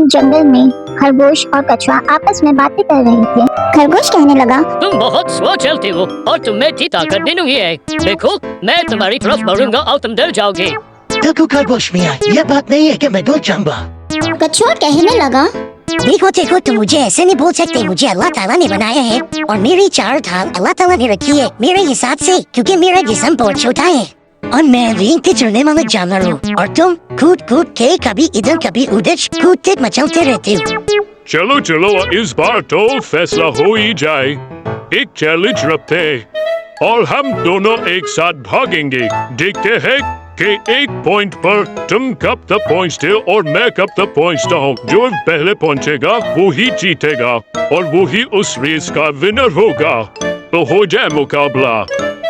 जंगल में खरगोश और कछुआ आपस में बातें कर रहे थे। खरगोश कहने लगा, तुम बहुत स्लो चलते हो और तुम्हें जीता कर नहीं है। देखो, मैं तुम्हारी तरफ बढ़ूंगा और तुम डर जाओगे। देखो खरगोश मियाँ, ये बात नहीं है कि मैं डर जाऊंगा। कछुआ कहने लगा, देखो देखो, तुम मुझे ऐसे नहीं बोल सकते। मुझे अल्लाह ताला ने बनाया है और मेरी चार ढाल अल्लाह ताला ने रखी है मेरे हिसाब से, क्योंकि मेरा जिस्म बहुत छोटा है और मैं रेंग पे चढ़ने वाला जानवर हूँ और तुम कूद कूद के कभी इधर कभी उधर कूदते मचलते रहते हो। चलो चलो, इस बार तो फैसला हो ही जाए। एक चैलेंज रखते हैं और हम दोनों एक साथ भागेंगे। देखते हैं कि एक पॉइंट पर तुम कब तक पहुँचते हो और मैं कब तक पहुँचता हूँ। जो पहले पहुँचेगा वो ही जीतेगा और वो ही उस रेस का विनर होगा। तो हो जाए मुकाबला।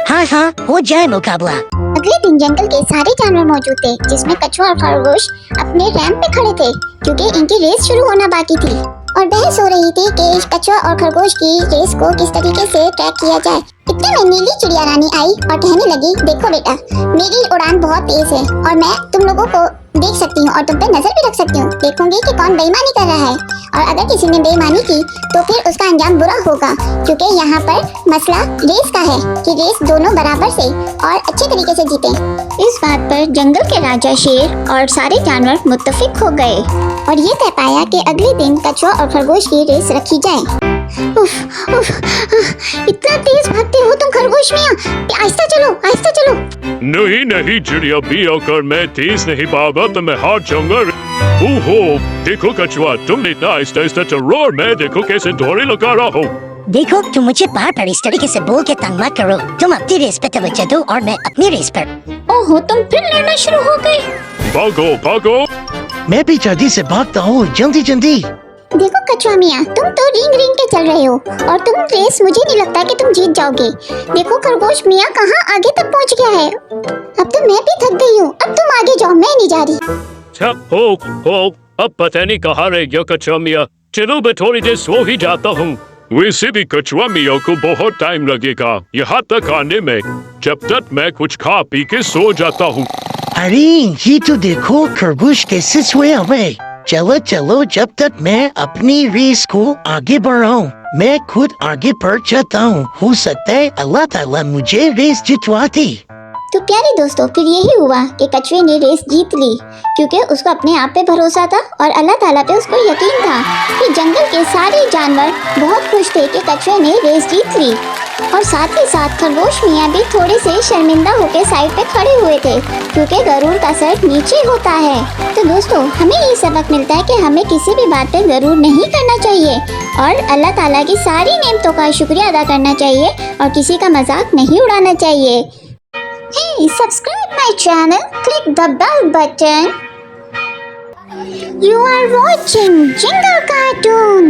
हाँ हाँ, हो जाए मुकाबला। अगले दिन जंगल के सारे जानवर मौजूद थे, जिसमें कछुआ और खरगोश अपने रैंप पे खड़े थे क्योंकि इनकी रेस शुरू होना बाकी थी और बहस हो रही थी कि कछुआ और खरगोश की रेस को किस तरीके से ट्रैक किया जाए। इतने में नीली चिड़िया रानी आई और कहने लगी, देखो बेटा, मेरी उड़ान बहुत तेज है और मैं तुम लोगों को देख सकती हूँ और तुम पे नजर भी रख सकती हूँ। देखूंगी कि कौन बेईमानी कर रहा है और अगर किसी ने बेईमानी की तो फिर उसका अंजाम बुरा होगा, क्योंकि यहाँ पर मसला रेस का है कि रेस दोनों बराबर से और अच्छे तरीके से जीते। इस बात पर जंगल के राजा शेर और सारे जानवर मुत्तफिक हो गए और ये तय पाया कि अगले दिन कछुआ और खरगोश की रेस रखी जाए। उफ, उफ, इतना तेज भागते हो तुम खरगोश मियाँ, आहिस्ता चलो, आहिस्ता चलो। नहीं नहीं चिड़िया भी, अगर मैं तेज नहीं भागा तो मैं हार जाऊंगा। ओहो, देखो कछुआ, तुम इतना आहिस्ता आहिस्ता चल रहे हो और मैं देखो कैसे दौड़े लगा रहा हूँ। देखो, तुम मुझे बार बार इस तरीके से बोल के तंग मत करो। तुम अपनी रेस पे तवज्जो दो और मैं अपनी रेस पर। ओहो, तुम फिर लड़ना शुरू हो गए। भागो भागो। मैं भी जल्दी से भागता हूँ, जल्दी जल्दी। देखो कछुआ मियाँ, तुम तो रिंग रिंग के चल रहे हो और तुम रेस मुझे नहीं लगता कि तुम जीत जाओगे। देखो खरगोश मियाँ कहाँ आगे तक पहुँच गया है। अब तो मैं भी थक गई हूँ, अब तुम आगे जाओ, मैं नहीं जा रही। हो, अब पता नहीं कहाँ रह गया कछुआ मियाँ। चलो मैं थोड़ी देर सो ही जाता हूँ। वैसे भी कछुआ मियाँ को बहुत टाइम लगेगा यहाँ तक आने में, जब तक मैं कुछ खा पी के सो जाता हूँ। अरे ये तो देखो खरगोश कैसे सोया हुए। चलो चलो, जब तक मैं अपनी रेस को आगे बढ़ाऊं, मैं खुद आगे बढ़ जाता हूँ। हो सकता है अल्लाह ताला मुझे रेस जितवाती। तो प्यारे दोस्तों, फिर यही हुआ कि कछुए ने रेस जीत ली, क्योंकि उसको अपने आप पे भरोसा था और अल्लाह ताला पे उसको यकीन था। कि जंगल के सारे जानवर बहुत खुश थे कि कछुए ने रेस जीत ली और साथ ही साथ खरगोश मियाँ भी थोड़े से शर्मिंदा होकर साइड पे खड़े हुए थे, क्योंकि गरूर का सर नीचे होता है। तो दोस्तों, हमें ये सबक मिलता है कि हमें किसी भी बात पे गरूर नहीं करना चाहिए और अल्लाह ताला की सारी नेमतों का शुक्रिया अदा करना चाहिए और किसी का मजाक नहीं उड़ाना चाहिए। Hey, subscribe my channel, click the bell button. You are watching Jingle Cartoon.